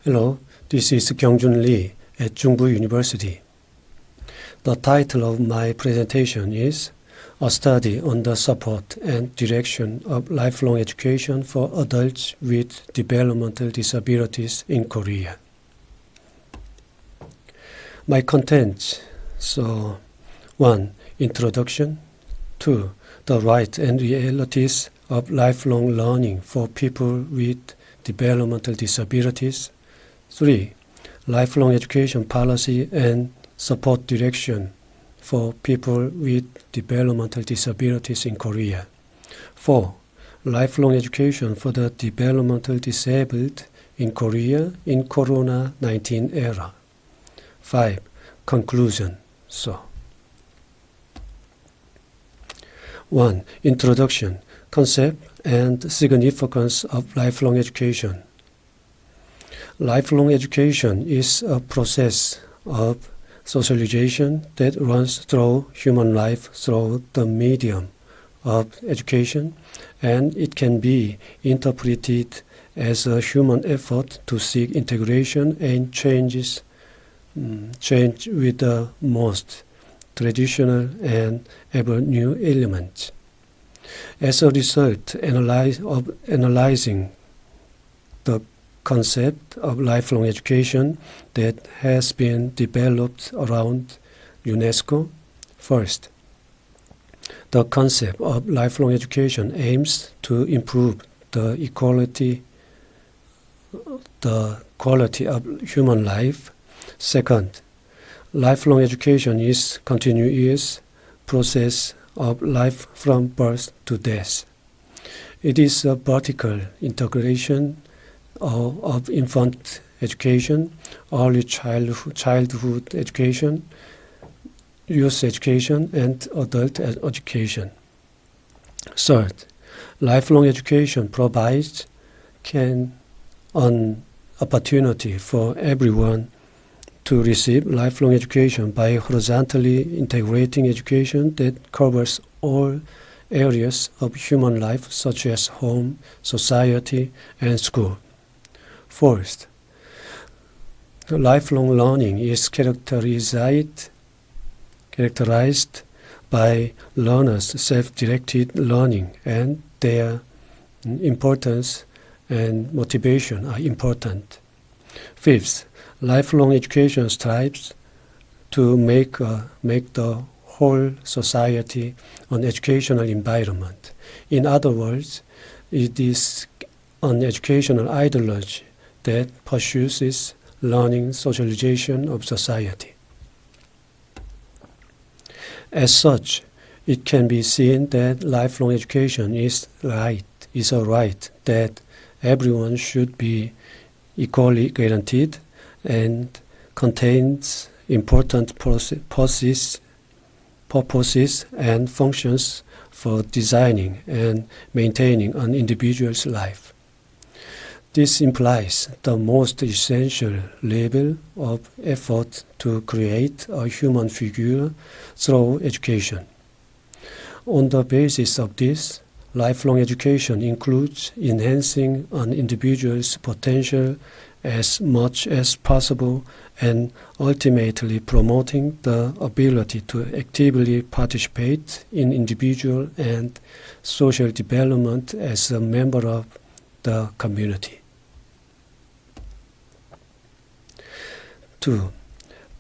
Hello, this is Kyong Lee at Jungbu University. The title of my presentation is A Study on the Support and Direction of Lifelong Education for Adults with Developmental Disabilities in Korea. My contents: 1. Introduction. 2. The rights and realities of lifelong learning for people with developmental disabilities. 3. Lifelong education policy and support direction for people with developmental disabilities in Korea. 4. Lifelong education for the developmental disabled in Korea in Corona-19 era. 5. Conclusion. 1. Introduction, concept, and significance of lifelong education. Lifelong education is a process of socialization that runs through human life through the medium of education, and it can be interpreted as a human effort to seek integration and change with the most traditional and ever new elements. As a result of analyzing the concept of lifelong education that has been developed around UNESCO. First, the concept of lifelong education aims to improve the quality of human life. Second, lifelong education is continuous process of life from birth to death. It is a vertical integration of infant education, early childhood education, youth education, and adult education. Third, lifelong education provides an opportunity for everyone to receive lifelong education by horizontally integrating education that covers all areas of human life such as home, society, and school. Fourth, lifelong learning is characterized by learners' self-directed learning, and their importance and motivation are important. Fifth, lifelong education strives to make the whole society an educational environment. In other words, it is an educational ideology that pursues learning socialization of society. As such, it can be seen that lifelong education is a right that everyone should be equally guaranteed and contains important purposes and functions for designing and maintaining an individual's life. This implies the most essential level of effort to create a human figure through education. On the basis of this, lifelong education includes enhancing an individual's potential as much as possible and ultimately promoting the ability to actively participate in individual and social development as a member of the community. 2.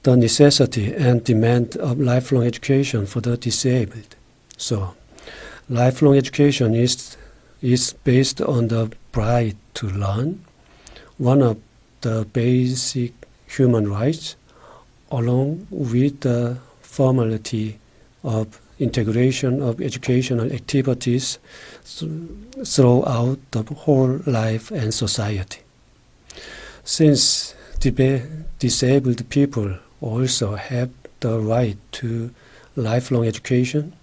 The necessity and demand of lifelong education for the disabled. Lifelong education is based on the right to learn, one of the basic human rights, along with the formality of integration of educational activities throughout the whole life and society. Since disabled people also have the right to lifelong education,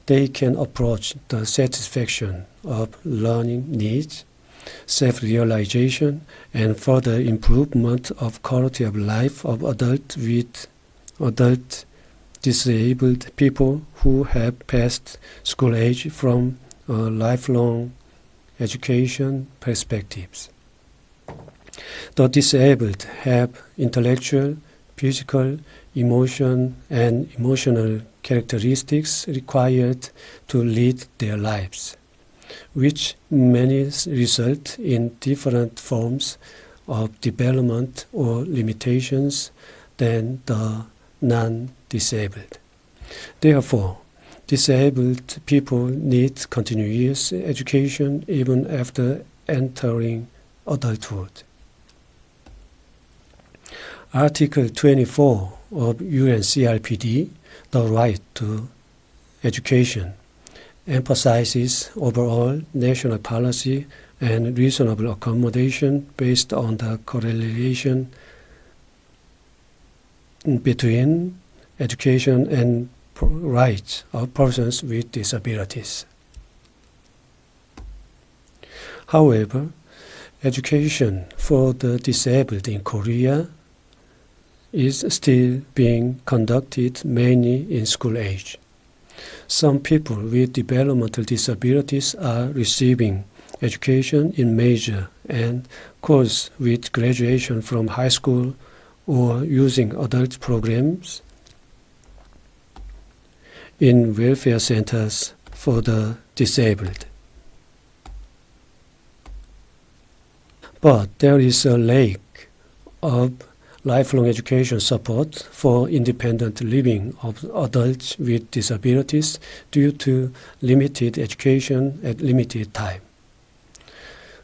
they can approach the satisfaction of learning needs, self-realization, and further improvement of quality of life of adult disabled people who have passed school age from lifelong education perspectives. The disabled have intellectual, physical, emotional characteristics required to lead their lives, which many result in different forms of development or limitations than the non-disabled. Therefore, disabled people need continuous education even after entering adulthood. Article 24 of UNCRPD, the right to education, emphasizes overall national policy and reasonable accommodation based on the correlation between education and rights of persons with disabilities. However, education for the disabled in Korea is still being conducted mainly in school age. Some people with developmental disabilities are receiving education in major and course with graduation from high school or using adult programs in welfare centers for the disabled. But there is a lack of lifelong education support for independent living of adults with disabilities due to limited education at limited time.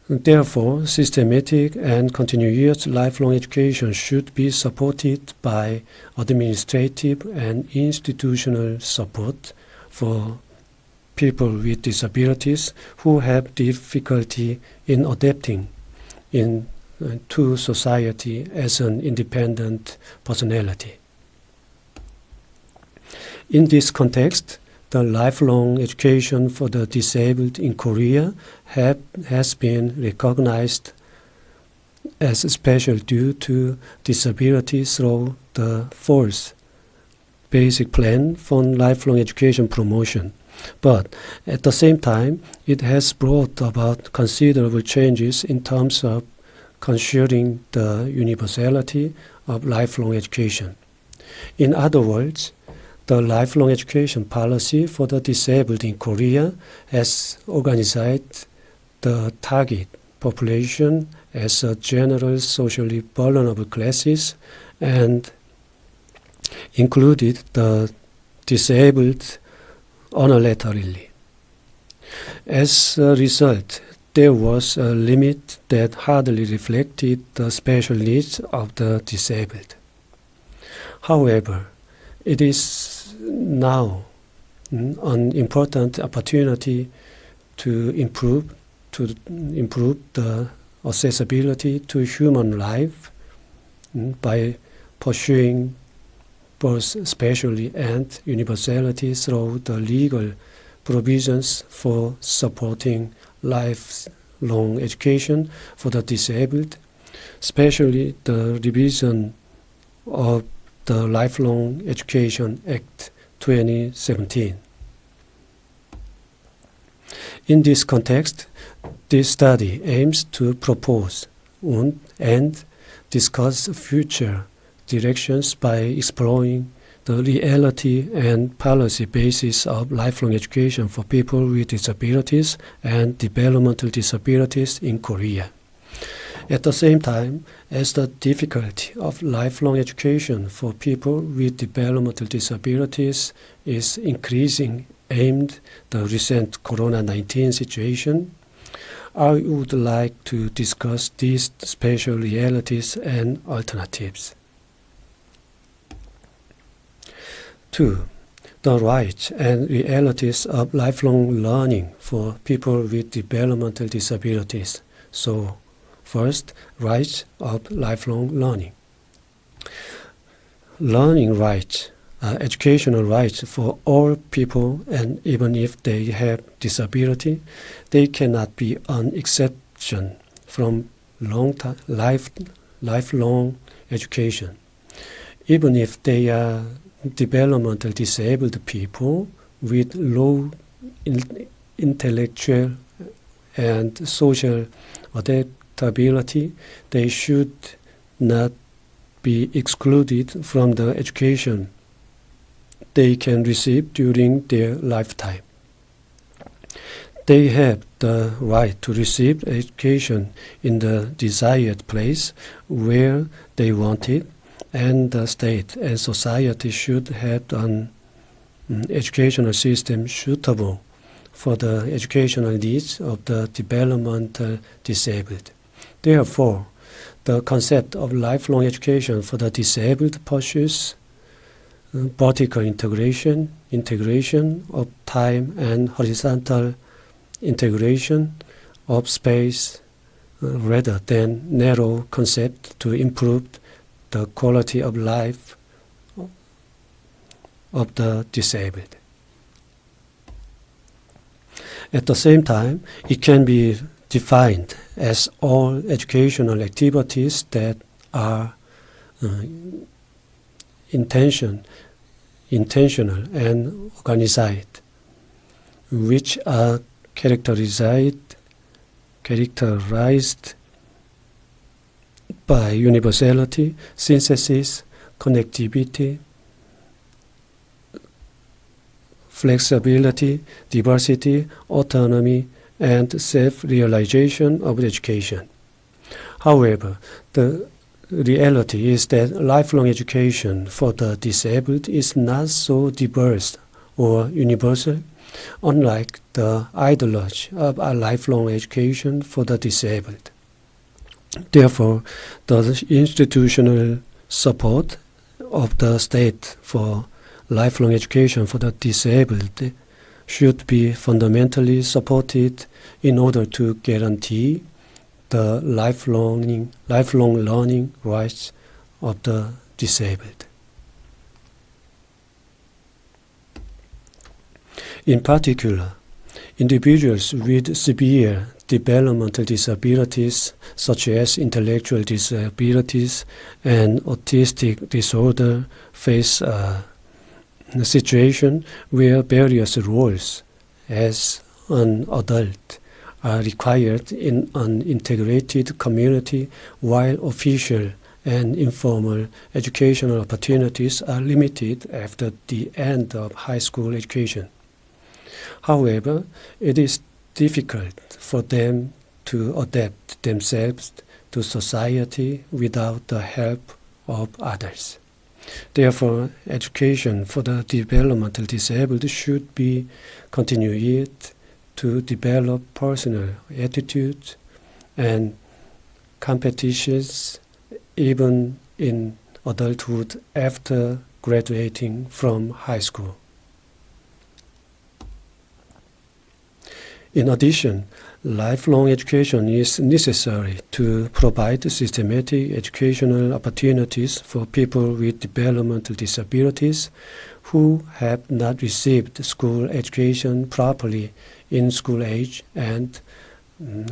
Therefore, systematic and continuous lifelong education should be supported by administrative and institutional support for people with disabilities who have difficulty in adapting to society as an independent personality. In this context, the lifelong education for the disabled in Korea has been recognized as special due to disability through the fourth basic plan for lifelong education promotion. But at the same time, it has brought about considerable changes in terms of considering the universality of lifelong education. In other words, the lifelong education policy for the disabled in Korea has organized the target population as a general socially vulnerable classes and included the disabled unilaterally. As a result, there was a limit that hardly reflected the special needs of the disabled. However, it is now an important opportunity to improve the accessibility to human life by pursuing both speciality and universality through the legal provisions for supporting lifelong education for the disabled, especially the revision of the Lifelong Education Act 2017. In this context, this study aims to propose and discuss future directions by exploring the reality and policy basis of lifelong education for people with disabilities and developmental disabilities in Korea. At the same time, as the difficulty of lifelong education for people with developmental disabilities is increasing amid the recent COVID-19 situation, I would like to discuss these special realities and alternatives. 2. The rights and realities of lifelong learning for people with developmental disabilities. So, first, rights of lifelong learning. Learning rights are educational rights for all people, and even if they have disability, they cannot be an exception from lifelong education. Even if they are developmental disabled people with low intellectual and social adaptability, they should not be excluded from the education they can receive during their lifetime. They have the right to receive education in the desired place where they want it, and the state and society should have an educational system suitable for the educational needs of the developmental disabled. Therefore, the concept of lifelong education for the disabled pursues vertical integration of time, and horizontal integration of space rather than narrow concept to improve the quality of life of the disabled. At the same time, it can be defined as all educational activities that are intentional and organized, which are characterized by universality, synthesis, connectivity, flexibility, diversity, autonomy, and self-realization of education. However, the reality is that lifelong education for the disabled is not so diverse or universal, unlike the ideology of a lifelong education for the disabled. Therefore, the institutional support of the state for lifelong education for the disabled should be fundamentally supported in order to guarantee the lifelong learning rights of the disabled. In particular, individuals with severe developmental disabilities such as intellectual disabilities and autistic disorder face a situation where various roles as an adult are required in an integrated community, while official and informal educational opportunities are limited after the end of high school education. However, it is difficult for them to adapt themselves to society without the help of others. Therefore, education for the developmental disabled should be continued to develop personal attitudes and competitions even in adulthood after graduating from high school. In addition, lifelong education is necessary to provide systematic educational opportunities for people with developmental disabilities who have not received school education properly in school age and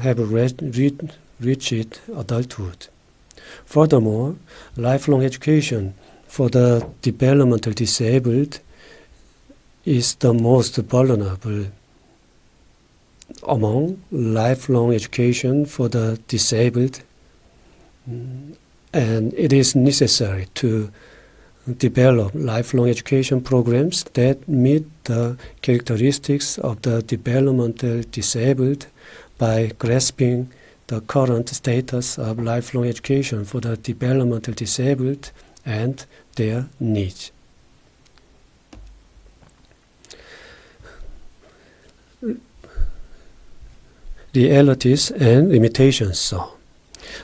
have reached adulthood. Furthermore, lifelong education for the developmental disabled is the most vulnerable among lifelong education for the disabled, and it is necessary to develop lifelong education programs that meet the characteristics of the developmental disabled by grasping the current status of lifelong education for the developmental disabled and their needs. Realities and limitations. So,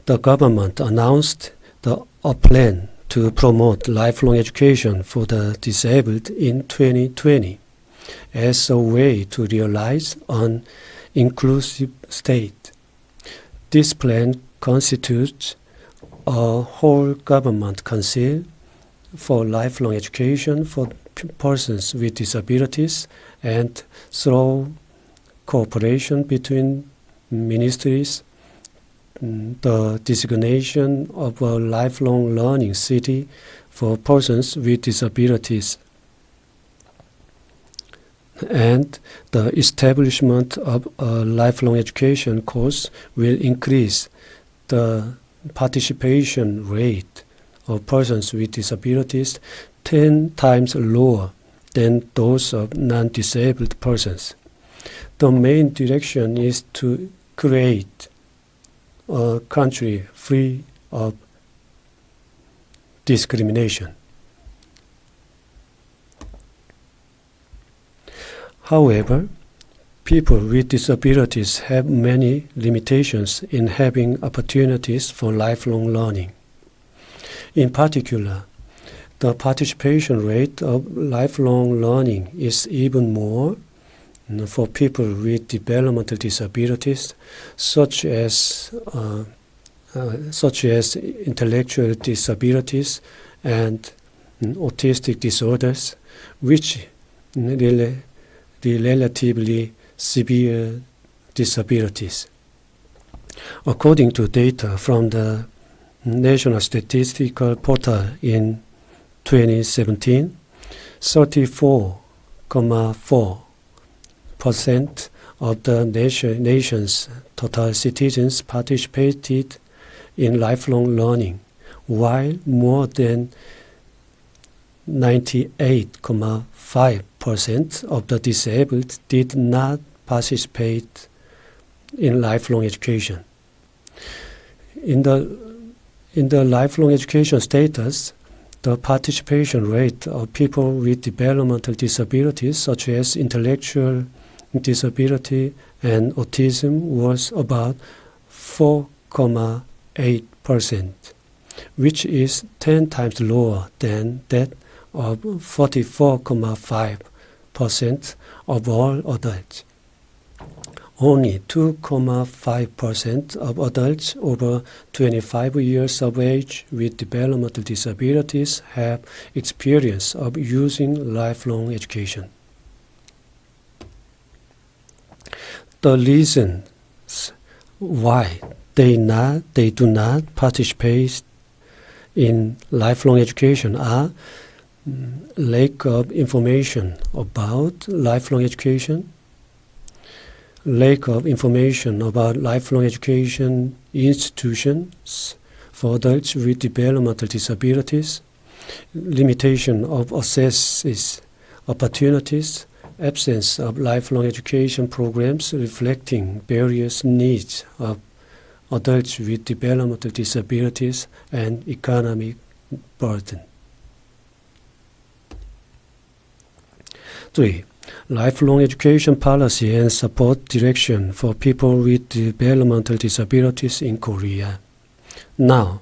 the government announced a plan to promote lifelong education for the disabled in 2020 as a way to realize an inclusive state. This plan constitutes a whole government council for lifelong education for persons with disabilities, and through cooperation between ministries, the designation of a lifelong learning city for persons with disabilities, and the establishment of a lifelong education course will increase the participation rate of persons with disabilities 10 times lower than those of non-disabled persons. The main direction is to create a country free of discrimination. However, people with disabilities have many limitations in having opportunities for lifelong learning. In particular, the participation rate of lifelong learning is even more for people with developmental disabilities, such as intellectual disabilities and autistic disorders, which the relatively severe disabilities. According to data from the National Statistical Portal in 2017, 34.4% of the nation's total citizens participated in lifelong learning, while more than 98.5% of the disabled did not participate in lifelong education. In the lifelong education status, the participation rate of people with developmental disabilities such as intellectual disability and autism was about 4.8%, which is 10 times lower than that of 44.5% of all adults. Only 2.5% of adults over 25 years of age with developmental disabilities have experience of using lifelong education. The reasons why they do not participate in lifelong education are lack of information about lifelong education, lack of information about lifelong education institutions for adults with developmental disabilities, limitation of access opportunities, absence of lifelong education programs reflecting various needs of adults with developmental disabilities, and economic burden. 3. Lifelong education policy and support direction for people with developmental disabilities in Korea. Now,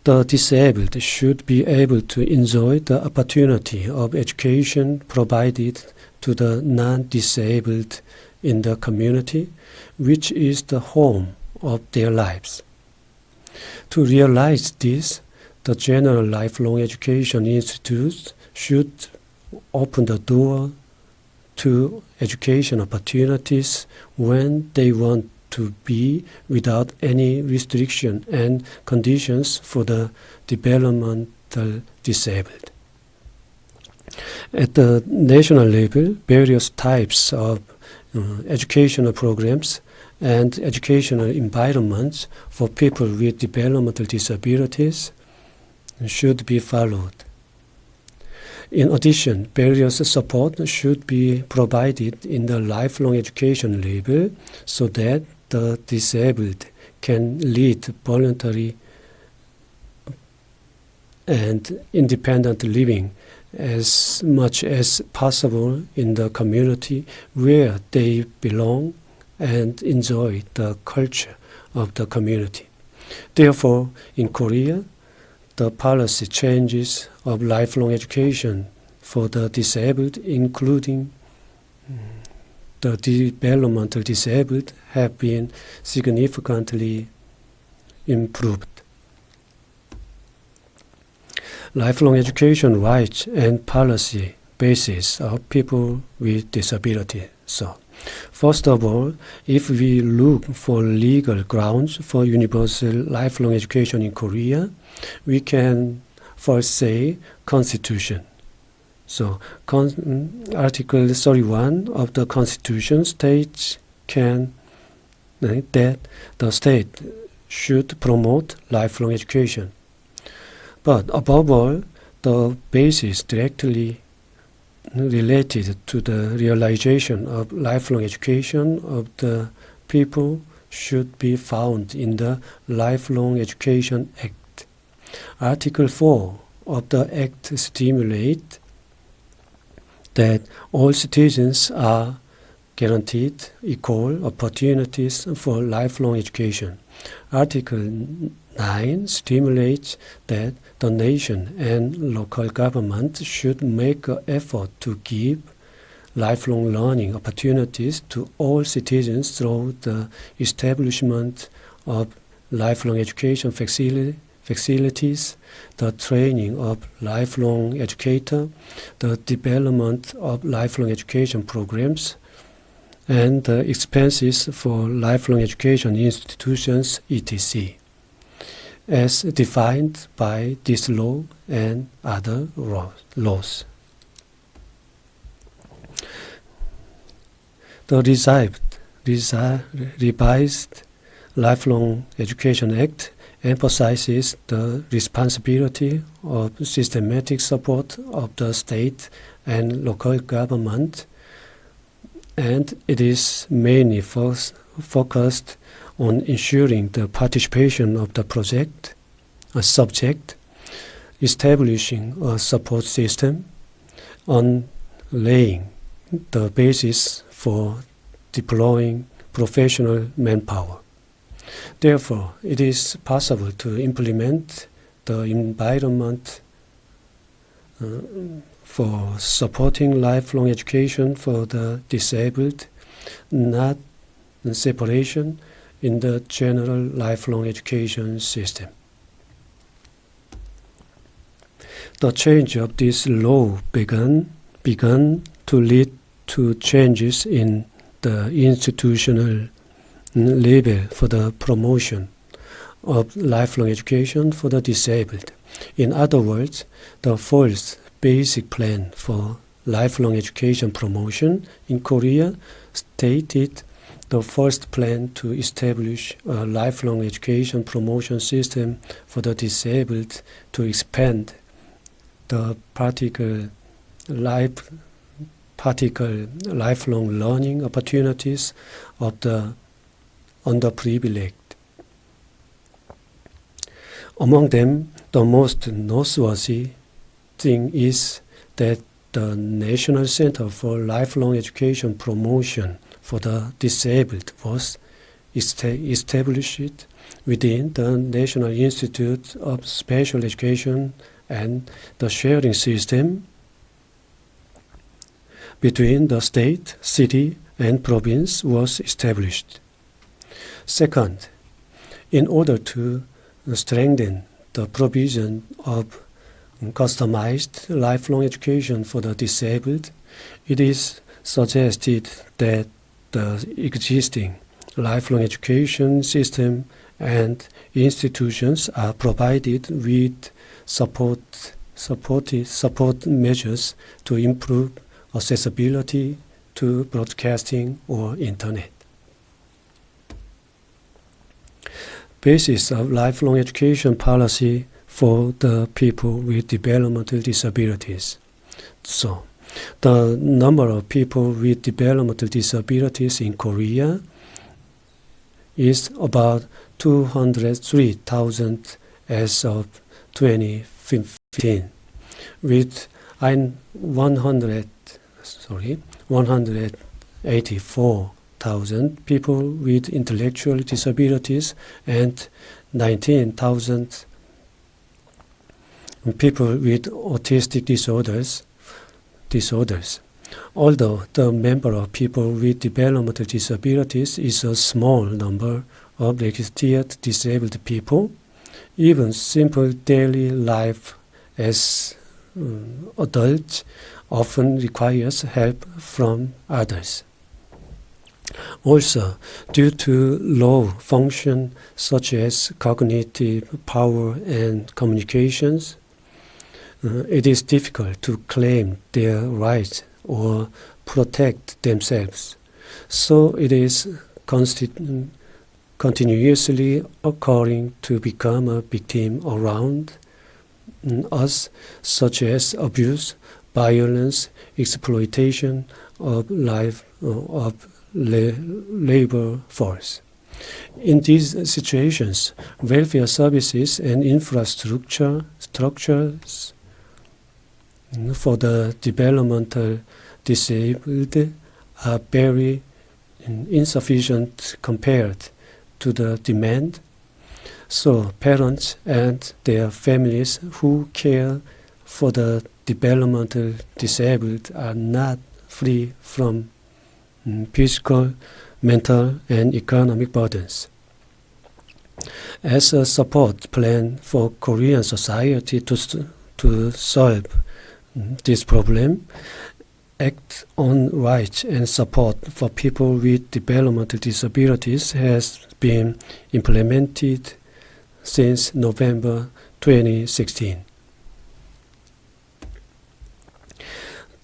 the disabled should be able to enjoy the opportunity of education provided to the non-disabled in the community, which is the home of their lives. To realize this, the General Lifelong Education Institute should open the door to education opportunities when they want to be, without any restriction and conditions for the developmental disabled. At the national level, various types of educational programs and educational environments for people with developmental disabilities should be followed. In addition, various support should be provided in the lifelong education level so that the disabled can lead voluntary and independent living as much as possible in the community where they belong and enjoy the culture of the community. Therefore, in Korea, the policy changes of lifelong education for the disabled, including the developmental disabled, have been significantly improved. Lifelong education rights and policy basis of people with disability. So, first of all, if we look for legal grounds for universal lifelong education in Korea, we can first say Constitution. So, Article 31 of the Constitution states that the state should promote lifelong education. But above all, the basis directly related to the realization of lifelong education of the people should be found in the Lifelong Education Act. Article 4 of the Act stimulates that all citizens are guaranteed equal opportunities for lifelong education. Article 9 stimulates that the nation and local government should make an effort to give lifelong learning opportunities to all citizens through the establishment of lifelong education facilities, the training of lifelong educators, the development of lifelong education programs, and the expenses for lifelong education institutions, etc., as defined by this law and other laws. The revised Lifelong Education Act emphasizes the responsibility of systematic support of the state and local government, and it is mainly focused on ensuring the participation of the subject, establishing a support system, on laying the basis for deploying professional manpower. Therefore, it is possible to implement the environment for supporting lifelong education for the disabled, not separation in the general lifelong education system. The change of this law began to lead to changes in the institutional level for the promotion of lifelong education for the disabled. In other words, the first basic plan for lifelong education promotion in Korea stated the first plan to establish a lifelong education promotion system for the disabled to expand the particular lifelong learning opportunities of the underprivileged. Among them, the most noteworthy thing is that the National Center for Lifelong Education Promotion for the Disabled was established within the National Institute of Special Education, and the sharing system between the state, city, and province was established. Second, in order to strengthen the provision of customized lifelong education for the disabled, it is suggested that the existing lifelong education system and institutions are provided with support measures to improve accessibility to broadcasting or internet. Basis of lifelong education policy for the people with developmental disabilities. So, the number of people with developmental disabilities in Korea is about 203,000 as of 2015, with 184,000 people with intellectual disabilities and 19,000 people with autistic disorders. Although the number of people with developmental disabilities is a small number of registered disabled people, even simple daily life as adults often requires help from others. Also, due to low function such as cognitive power and communications, it is difficult to claim their rights or protect themselves. So it is continuously occurring to become a victim around us, such as abuse, violence, exploitation of labor force. In these situations, welfare services and infrastructures for the developmental disabled are very insufficient compared to the demand. So parents and their families who care for the developmental disabled are not free from physical, mental, and economic burdens. As a support plan for Korean society to solve this problem, Act on Rights and Support for People with Developmental Disabilities has been implemented since November 2016.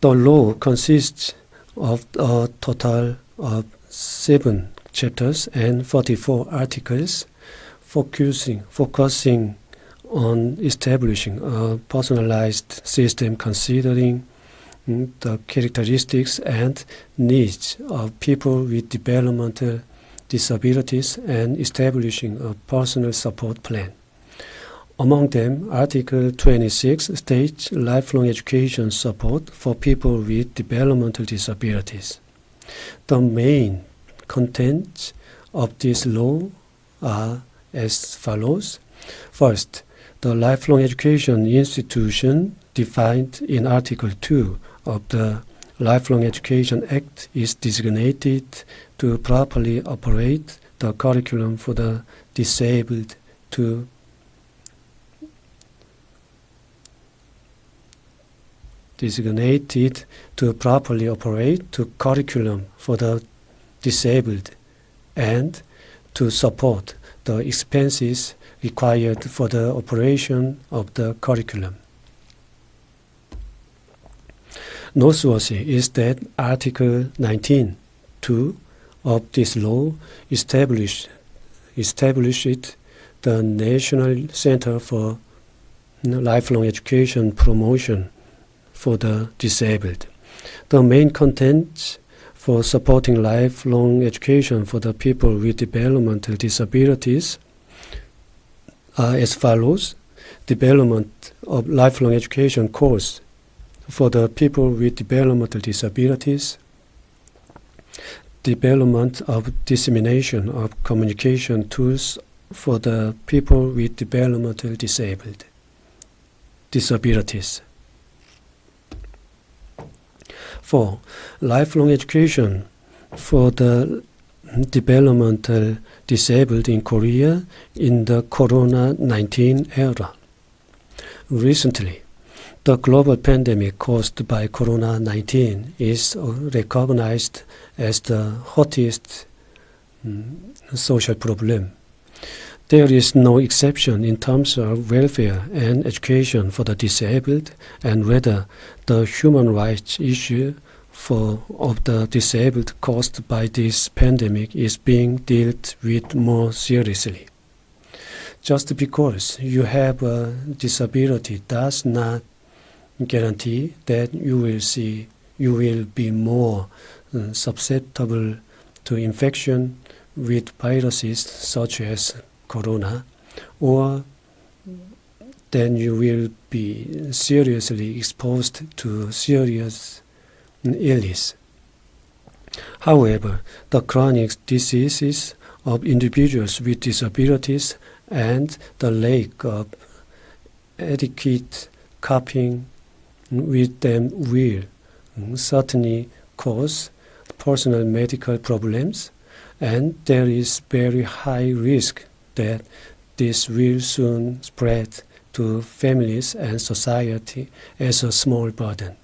The law consists of a total of 7 chapters and 44 articles, focusing on establishing a personalized system considering the characteristics and needs of people with developmental disabilities and establishing a personal support plan. Among them, Article 26 states lifelong education support for people with developmental disabilities. The main contents of this law are as follows. First, the lifelong education institution defined in Article 2 of the Lifelong Education Act is designated to properly operate the curriculum for the disabled to curriculum for the disabled and to support the expenses required for the operation of the curriculum. Noteworthy is that Article 19(2) of this law established the National Center for Lifelong Education Promotion for the Disabled. The main content for supporting lifelong education for the people with developmental disabilities are as follows. Development of lifelong education course for the people with developmental disabilities, development of dissemination of communication tools for the people with developmental disabilities. 4. Lifelong education for the developmental disabled in Korea in the Corona-19 era. Recently, the global pandemic caused by Corona-19 is recognized as the hottest social problem. There is no exception in terms of welfare and education for the disabled, and rather the human rights issue of the disabled caused by this pandemic is being dealt with more seriously. Just because you have a disability does not guarantee that you will be more susceptible to infection with viruses such as corona, or then you will be seriously exposed to serious illness. However, the chronic diseases of individuals with disabilities and the lack of adequate coping with them will certainly cause personal medical problems, and there is very high risk that this will soon spread to families and society as a small burden.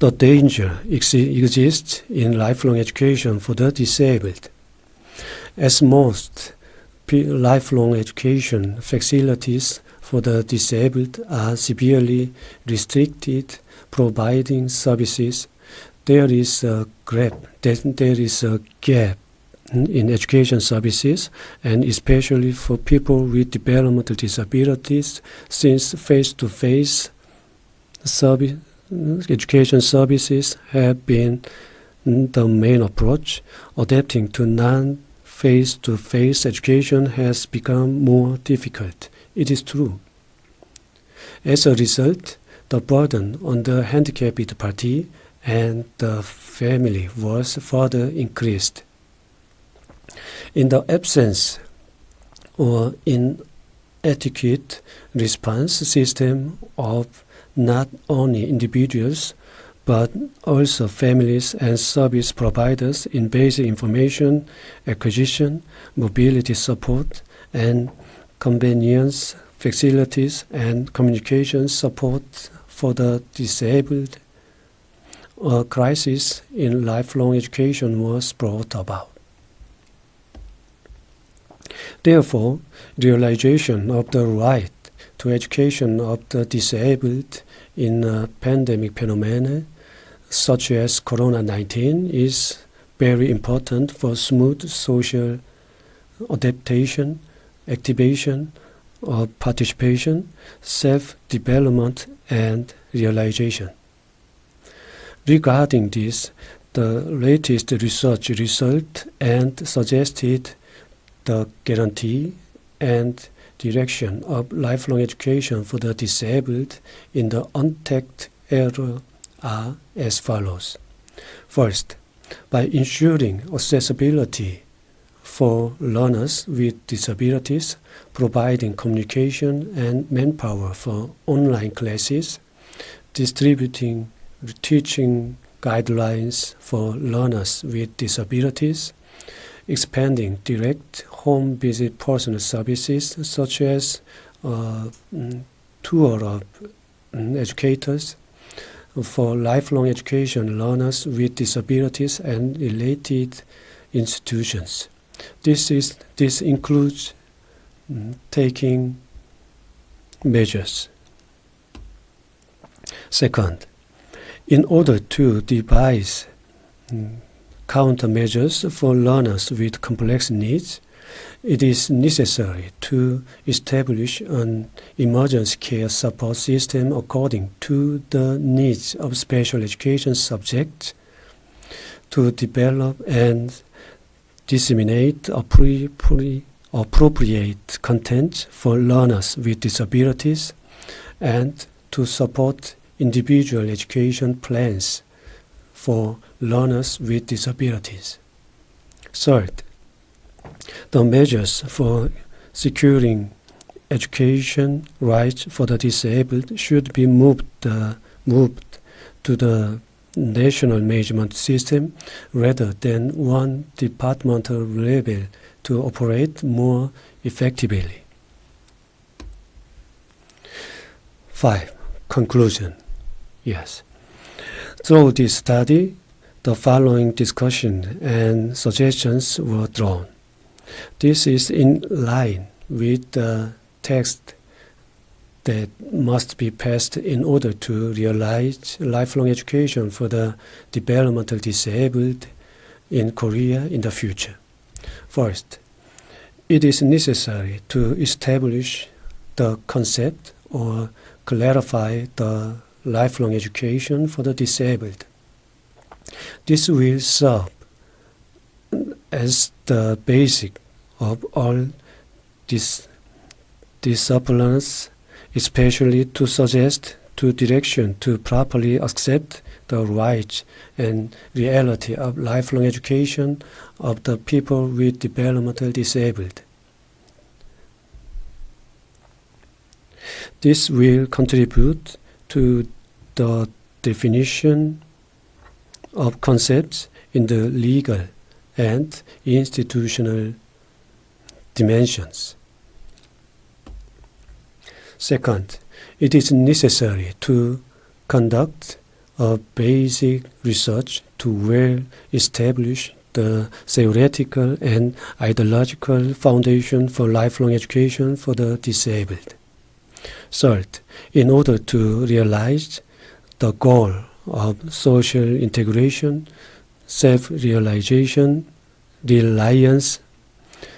The danger exists in lifelong education for the disabled, as most lifelong education facilities for the disabled are severely restricted providing services. There is a gap in education services, and especially for people with developmental disabilities, since face-to-face education services have been the main approach. Adapting to non-face-to-face education has become more difficult. It is true. As a result, the burden on the handicapped party and the family was further increased. In the absence or inadequate response system of not only individuals but also families and service providers in basic information acquisition, mobility support, and convenience facilities and communication support for the disabled, a crisis in lifelong education was brought about. Therefore, realization of the right to education of the disabled in a pandemic phenomenon such as Corona-19 is very important for smooth social adaptation, activation of participation, self-development, and realization. Regarding this, the latest research result and suggested the guarantee and direction of lifelong education for the disabled in the untapped era are as follows. First, by ensuring accessibility for learners with disabilities, providing communication and manpower for online classes, distributing teaching guidelines for learners with disabilities, expanding direct home visit personal services such as tour of educators for lifelong education learners with disabilities and related institutions. This includes taking measures. Second, in order to devise countermeasures for learners with complex needs, it is necessary to establish an emergency care support system according to the needs of special education subjects, to develop and disseminate appropriate content for learners with disabilities, and to support individual education plans for learners with disabilities. Third, the measures for securing education rights for the disabled should be moved to the national management system rather than one departmental level to operate more effectively. 5. Conclusion. Yes. Through this study, the following discussion and suggestions were drawn. This is in line with the text that must be passed in order to realize lifelong education for the developmental disabled in Korea in the future. First, it is necessary to establish the concept or clarify the lifelong education for the disabled. This will serve as the basic of all disciplines, especially to suggest to direction to properly accept the rights and reality of lifelong education of the people with developmental disability. This will contribute to the definition of concepts in the legal and institutional dimensions. Second, it is necessary to conduct a basic research to well establish the theoretical and ideological foundation for lifelong education for the disabled. Third, in order to realize the goal of social integration, self-realization, self-reliance,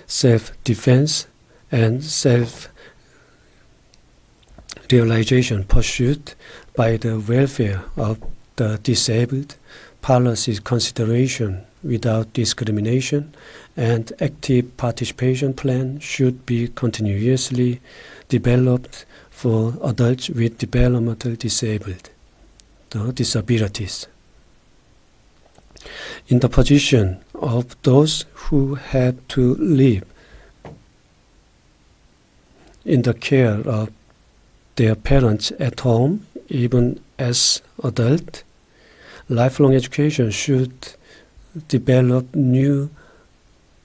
self-defense, and self-realization pursued by the welfare of the disabled, policy consideration without discrimination, and active participation plan should be continuously developed for adults with developmental disabilities. In the position of those who have to live in the care of their parents at home, even as adults, lifelong education should develop new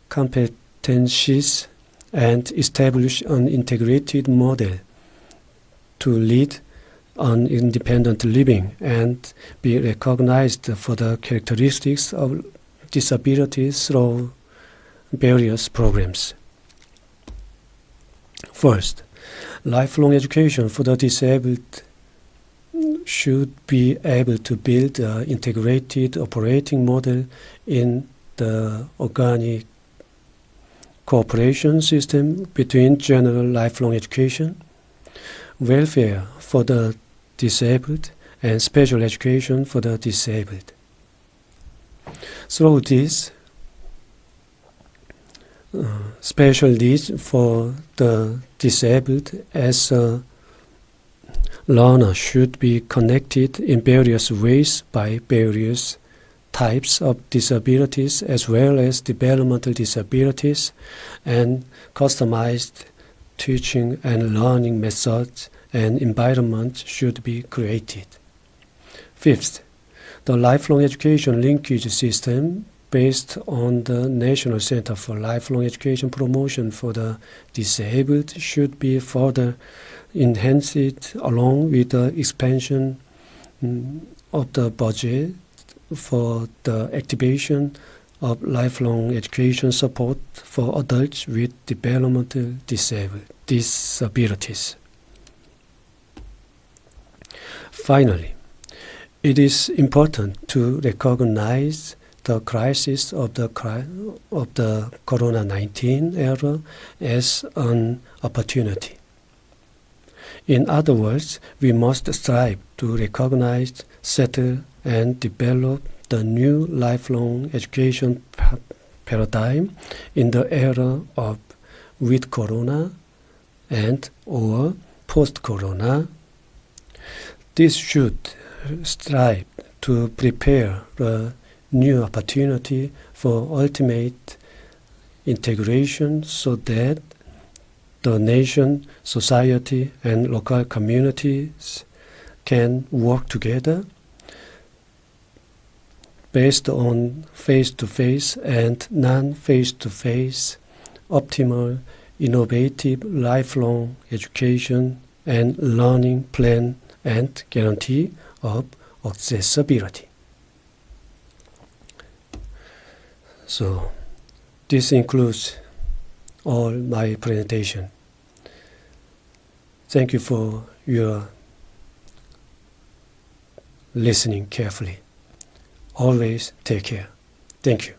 competencies and establish an integrated model to lead on independent living and be recognized for the characteristics of disabilities through various programs. First, lifelong education for the disabled should be able to build an integrated operating model in the organic cooperation system between general lifelong education, welfare for the disabled, and special education for the disabled. Through this, special needs for the disabled as a learner should be connected in various ways by various types of disabilities as well as developmental disabilities, and customized teaching and learning methods and environment should be created. Fifth, the lifelong education linkage system based on the National Center for Lifelong Education Promotion for the Disabled should be further enhanced along with the expansion of the budget for the activation of lifelong education support for adults with developmental disabilities. Finally, it is important to recognize the crisis of the Corona-19 era as an opportunity. In other words, we must strive to recognize, settle, and develop the new lifelong education paradigm in the era of with Corona and or post-Corona. This should strive to prepare a new opportunity for ultimate integration so that the nation, society, and local communities can work together based on face-to-face and non-face-to-face optimal, innovative, lifelong education and learning plan and guarantee of accessibility. So this includes all my presentation. Thank you for your listening carefully. Always take care. Thank you.